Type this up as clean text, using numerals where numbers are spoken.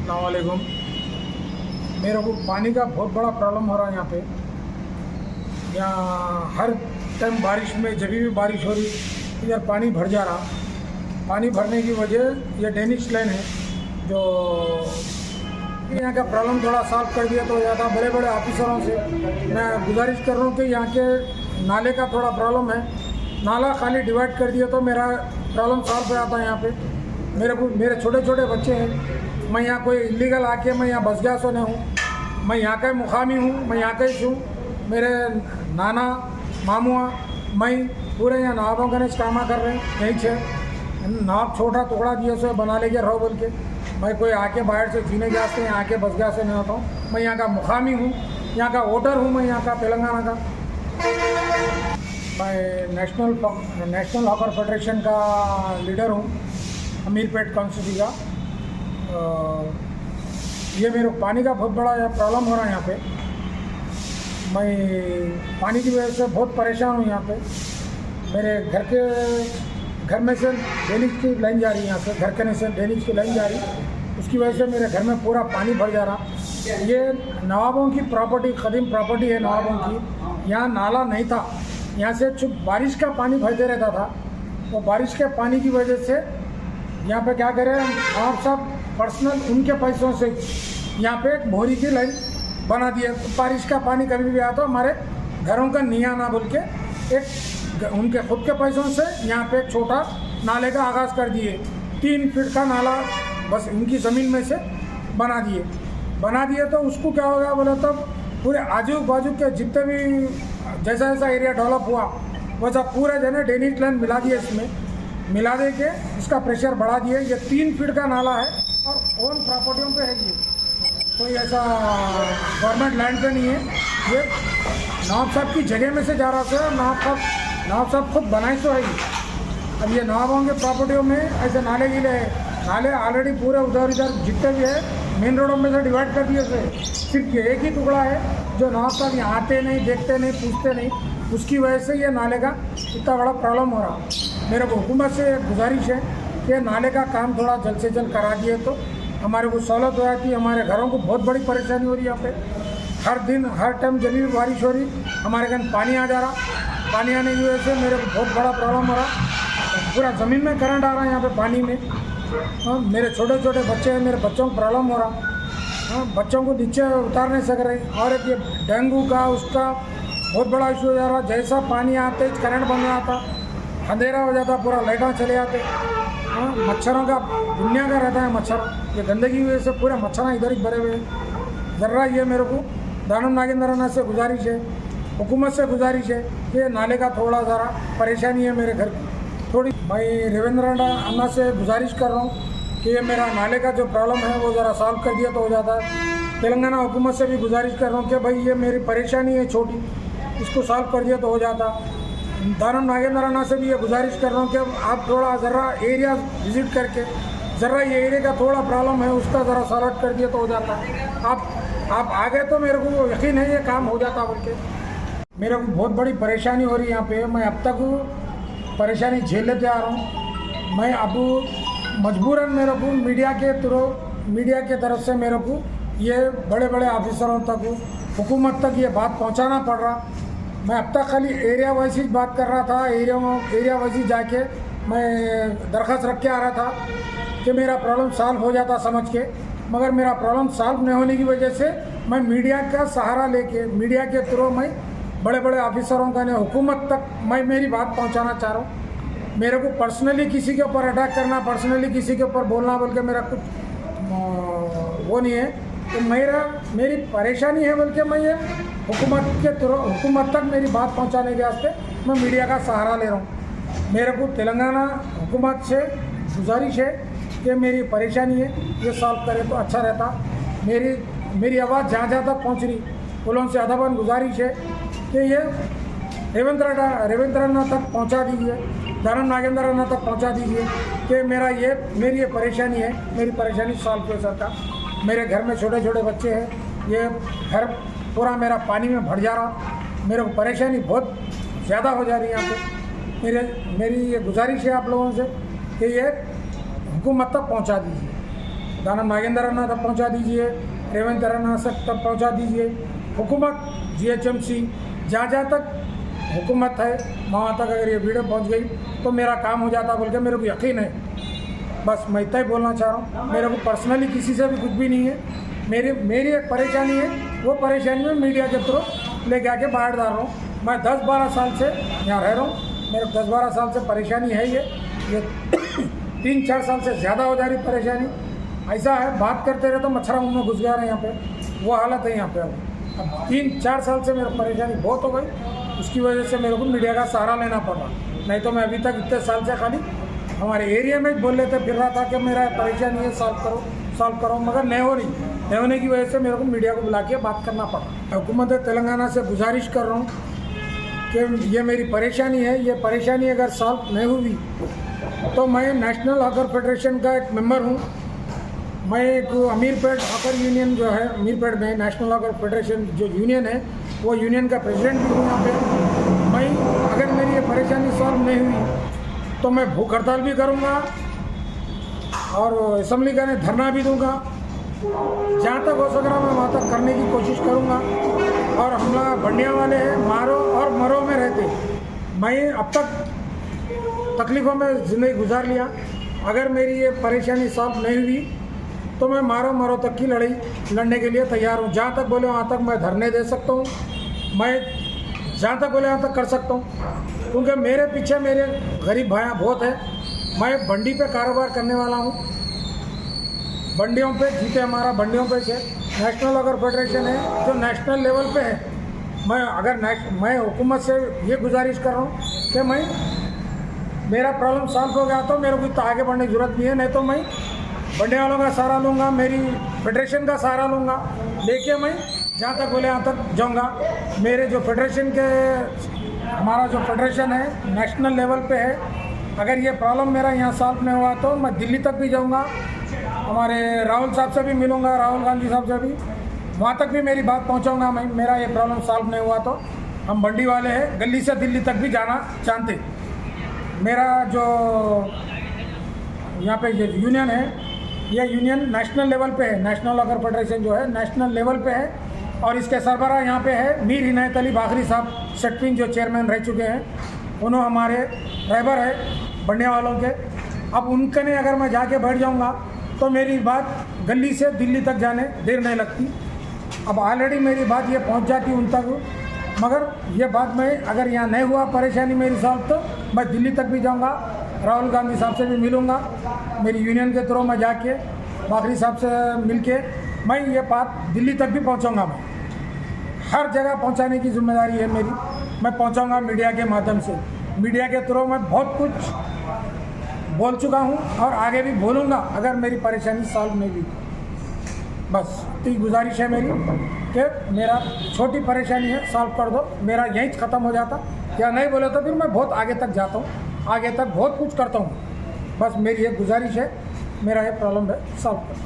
अस्सलाम वालेकुम। मेरे को पानी का बहुत बड़ा प्रॉब्लम हो रहा है यहाँ पे। यहाँ हर टाइम बारिश में जब भी बारिश हो रही इधर पानी भर जा रहा। पानी भरने की वजह ये ड्रेनेज लाइन है जो यहाँ का प्रॉब्लम थोड़ा सॉल्व कर दिया तो ज़्यादा बड़े बड़े ऑफिसरों से मैं गुजारिश कर रहा हूँ कि यहाँ के नाले का थोड़ा प्रॉब्लम है। नाला खाली डिवाइड कर दिया तो मेरा प्रॉब्लम सॉल्व हो जाता है। यहाँ पे मेरे छोटे छोटे बच्चे हैं। मैं यहाँ कोई इलीगल आके मैं यहाँ बस गया सो नहीं हूँ। मैं यहाँ का मुकामी हूँ, मैं यहाँ का ही हूँ। मेरे नाना मामुआ मैं पूरे यहाँ नवाबों का कामा कर रहे हैं। यहीं से नवाब छोटा टुकड़ा दिया सो बना लेके रहो बोल के मैं कोई आके बाहर से जीने गया से यहाँ के बस गया से नहीं होता हूँ। मैं यहाँ का मुकामी हूँ, यहाँ का वोटर हूँ। मैं यहाँ का तेलंगाना का मैं नेशनल हॉकर फेडरेशन का लीडर हूँ, अमीरपेट कॉन्स्टिट्यूंसी का। ये मेरे पानी का बहुत बड़ा प्रॉब्लम हो रहा है यहाँ पे। मैं पानी की वजह से बहुत परेशान हूँ यहाँ पे। मेरे घर में से ड्रेनेज की लाइन जा रही है। यहाँ से घर के से ड्रेनेज की लाइन जा रही, उसकी वजह से मेरे घर में पूरा पानी भर जा रहा। ये नवाबों की प्रॉपर्टी, कदीम प्रॉपर्टी है नवाबों की। यहाँ नाला नहीं था, यहाँ से चुप बारिश का पानी भरते रहता था। तो बारिश के पानी की वजह से यहाँ पे क्या करें आप सब पर्सनल उनके पैसों से यहाँ पे एक बोरी की लाइन बना दिए। बारिश का पानी कभी भी आता हमारे घरों का नहीं आना बोल के एक उनके खुद के पैसों से यहाँ पे एक छोटा नाले का आगाज़ कर दिए। 3 फीट का नाला बस उनकी ज़मीन में से बना दिए। तो उसको क्या होगा बोले तो पूरे आजू बाजू के जितने भी जैसा जैसा एरिया डेवलप हुआ वैसा पूरे जने ड्रेनेज लाइन मिला दिए। इसमें मिला दे के इसका प्रेशर बढ़ा दिए। ये 3 फीट का नाला है और ओन प्रॉपर्टियों पे है। ये कोई ऐसा गवर्नमेंट लैंड पे नहीं है। ये नवाब साहब की जगह में से जा रहा था। नवाब साहब खुद बनाए तो है। अब ये नवाबों के प्रॉपर्टियों में ऐसे नाले गिले हैं। नाले ऑलरेडी पूरे उधर जितने भी है मेन रोडों में से डिवाइड कर दिए थे। सिर्फ ये एक ही टुकड़ा है जो नवाब साहब यहाँ आते नहीं, देखते नहीं, पूछते नहीं। उसकी वजह से ये नाले का इतना बड़ा प्रॉब्लम हो रहा। मेरे को हुकूमत से गुजारिश है कि नाले का काम थोड़ा जल्द से जल्द करा दिए तो हमारे को सहूलत हो जाती है। हमारे घरों को बहुत बड़ी परेशानी हो रही है यहाँ पे। हर दिन हर टाइम जब भी बारिश हो रही हमारे घर पानी आ जा रहा। पानी आने की वजह से मेरे को बहुत बड़ा प्रॉब्लम हो रहा। पूरा ज़मीन में करंट आ रहा है यहाँ पे पानी में। मेरे छोटे छोटे बच्चे हैं, मेरे बच्चों को प्रॉब्लम हो रहा। बच्चों को नीचे उतार नहीं सक रहे। और एक ये डेंगू का उसका बहुत बड़ा इशू हो जा रहा। जैसा पानी आते करंट बन रहा था, अंधेरा हो जाता, पूरा लाइटां चले जाते। मच्छरों का दुनिया का रहता है मच्छर। ये गंदगी की वजह से पूरे मच्छर इधर ही भरे हुए हैं। ज़रा ये मेरे को दानव नागेंद्र से गुजारिश है, हुकूमत से गुजारिश है कि नाले का थोड़ा ज़रा परेशानी है मेरे घर की थोड़ी। मैं रेवेंद्र अन्ना से गुजारिश कर रहा हूँ कि ये मेरा नाले का जो प्रॉब्लम है वो ज़रा सॉल्व कर दिया तो हो जाता है। तेलंगाना हुकूमत से भी गुजारिश कर रहा हूँ कि भाई ये मेरी परेशानी है छोटी, इसको सॉल्व कर दिया तो हो जाता। दानव नागेंद्र अन्ना से भी ये गुजारिश कर रहा हूँ कि आप थोड़ा ज़रा एरिया विज़िट करके ज़रा ये एरिया का थोड़ा प्रॉब्लम है उसका ज़रा सॉल्व कर दिया तो हो जाता। आप आ गए तो मेरे को यकीन है ये काम हो जाता बोल के। मेरे को बहुत बड़ी परेशानी हो रही है यहाँ पे। मैं अब तक परेशानी झेल लेते आ रहा हूँ। मैं अब मजबूरन मेरे को मीडिया के तरफ से मेरे को ये बड़े बड़े ऑफिसरों तक, हुकूमत तक ये बात पहुँचाना पड़ रहा। मैं अब तक खाली एरिया वाइज ही बात कर रहा था। एरिया वाइज ही जाके मैं दरख्वास्त रख के आ रहा था कि मेरा प्रॉब्लम सॉल्व हो जाता समझ के। मगर मेरा प्रॉब्लम सॉल्व नहीं होने की वजह से मैं मीडिया का सहारा लेके मीडिया के थ्रू मैं बड़े बड़े ऑफिसरों का हुकूमत तक मैं मेरी बात पहुंचाना चाह रहा हूँ। मेरे को पर्सनली किसी के ऊपर अटैक करना, पर्सनली किसी के ऊपर बोलना बोल के मेरा कुछ वो नहीं है। तो मेरी परेशानी है बोल के मैं ये हुकूमत तक मेरी बात पहुँचाने के वास्ते मैं मीडिया का सहारा ले रहा हूँ। मेरे को तेलंगाना हुकूमत से गुजारिश है कि मेरी परेशानी है ये सॉल्व करे तो अच्छा रहता। मेरी आवाज़ जहाँ जहाँ तक पहुँच रही उन से अदबन गुजारिश है कि ये रेवेंद्र अन्ना तक पहुँचा दीजिए, दानव नागेंद्र अन्ना तक पहुँचा दीजिए कि मेरी ये परेशानी है, मेरी परेशानी सॉल्व हो सकता। मेरे घर में छोटे छोटे बच्चे हैं, ये घर पूरा मेरा पानी में भर जा रहा। मेरे को परेशानी बहुत ज़्यादा हो जा रही है यहाँ पे। मेरी ये गुजारिश है आप लोगों से कि ये हुकूमत तक पहुँचा दीजिए। दानव नागेंद्र अन्ना तक पहुंचा दीजिए, रेवंत अन्ना तक पहुंचा दीजिए। हुकूमत GHMC जहाँ जहाँ तक हुकूमत है वहाँ तक अगर ये वीडियो पहुँच गई तो मेरा काम हो जाता, बोल के मेरे को यकीन है। बस मैं इतना ही बोलना चाह रहा हूँ। मेरे को पर्सनली किसी से भी कुछ भी नहीं है। मेरी एक परेशानी है, वो परेशानी में मीडिया के थ्रू लेके आके बाहर डाल रहा हूँ। मैं 10-12 साल से यहाँ रह रहा हूँ, मेरे 10-12 साल से परेशानी है ये 3-4 साल से ज़्यादा हो जा रही परेशानी। ऐसा है, बात करते रहे तो मच्छर मुँह में घुस गया है यहाँ पे, वो हालत है यहाँ पे। अब 3-4 साल से मेरी परेशानी बहुत हो गई, उसकी वजह से मेरे को मीडिया का सहारा लेना पड़ा। नहीं तो मैं अभी तक इतने साल से खाली हमारे एरिया में बोल लेते फिर रहा था कि मेरा परेशानी है, सॉल्व करो, मगर नहीं होने की वजह से मेरे को मीडिया को बुला के बात करना पड़ा। हुकूमत तेलंगाना से गुजारिश कर रहा हूँ कि ये मेरी परेशानी है, ये परेशानी अगर सॉल्व नहीं हुई तो मैं नेशनल हॉकर फेडरेशन का एक मेंबर हूँ। मैं एक अमीरपेट हॉकर यूनियन जो है, अमीरपेट में नेशनल हॉकर फेडरेशन जो यूनियन है, वो यूनियन का प्रेसिडेंट भी हूँ यहाँ पे। मैं अगर मेरी ये परेशानी सॉल्व नहीं हुई तो मैं भूख हड़ताल भी करूँगा और असम्बली का धरना भी दूंगा। जहाँ तक हो सकेगा मैं वहाँ तक करने की कोशिश करूँगा। और हम लोग बंडिया वाले हैं, मारो और मरो में रहते। मैं अब तक तकलीफ़ों में ज़िंदगी गुजार लिया। अगर मेरी ये परेशानी सॉल्व नहीं हुई तो मैं मारो मरो तक की लड़ाई लड़ने के लिए तैयार हूँ। जहाँ तक बोले वहाँ तक मैं धरने दे सकता हूँ, मैं जहाँ तक बोले वहाँ तक कर सकता हूँ, क्योंकि मेरे पीछे मेरे गरीब भाई बहुत हैं। मैं बंडी पे कारोबार करने वाला हूँ, बंडियों पे जीते हमारा, बंडियों पे से नेशनल हॉकर फेडरेशन है जो नेशनल लेवल पे है। मैं हुकूमत से ये गुजारिश कर रहा हूँ कि मेरा प्रॉब्लम सॉल्व हो गया तो मेरे को तो आगे बढ़ने की ज़रूरत नहीं है। नहीं तो मैं बंडे वालों का सहारा लूँगा, मेरी फेडरेशन का सहारा लूँगा, लेके मैं जहाँ तक बोले यहाँ तक जाऊँगा। मेरे जो फेडरेशन के हमारा जो फेडरेशन है नेशनल लेवल पे है, अगर ये प्रॉब्लम मेरा यहाँ सॉल्व नहीं हुआ तो मैं दिल्ली तक भी जाऊँगा, हमारे राहुल साहब से भी मिलूँगा, राहुल गांधी साहब से भी, वहाँ तक भी मेरी बात पहुँचाऊँगा। मैं मेरा ये प्रॉब्लम सॉल्व नहीं हुआ तो हम बंडी वाले हैं, गली से दिल्ली तक भी जाना चाहते। मेरा जो यहाँ पे ये यूनियन है, यह यूनियन नेशनल लेवल पे है, नेशनल हॉकर फेडरेशन जो है नेशनल लेवल पे है। और इसके सरबराह यहाँ पे है मीर इनायत अली बाखरी साहब सेक्टिंग, जो चेयरमैन रह चुके हैं। उन्होंने हमारे रहबर है बंडिया वालों के। अब उनके ने अगर मैं जाके बैठ जाऊँगा तो मेरी बात गली से दिल्ली तक जाने देर नहीं लगती। अब ऑलरेडी मेरी बात ये पहुँच जाती उन तक, मगर ये बात मैं अगर यहाँ नहीं हुआ परेशानी मेरी सॉल्व तो मैं दिल्ली तक भी जाऊँगा, राहुल गांधी साहब से भी मिलूँगा, मेरी यूनियन के थ्रू मैं जाके बाखरी साहब से मिलके मैं ये बात दिल्ली तक भी पहुँचाऊँगा। मैं हर जगह पहुँचाने की जिम्मेदारी है मेरी, मैं पहुँचाऊँगा मीडिया के माध्यम से। मीडिया के थ्रू मैं बहुत कुछ बोल चुका हूँ और आगे भी बोलूँगा अगर मेरी परेशानी सॉल्व नहीं हुई। बस इतनी गुजारिश है मेरी कि मेरा छोटी परेशानी है, सॉल्व कर दो, मेरा यहीं ख़त्म हो जाता। या नहीं बोले तो फिर मैं बहुत आगे तक जाता हूँ, आगे तक बहुत कुछ करता हूँ। बस मेरी एक गुजारिश है, मेरा ये प्रॉब्लम है सॉल्व कर।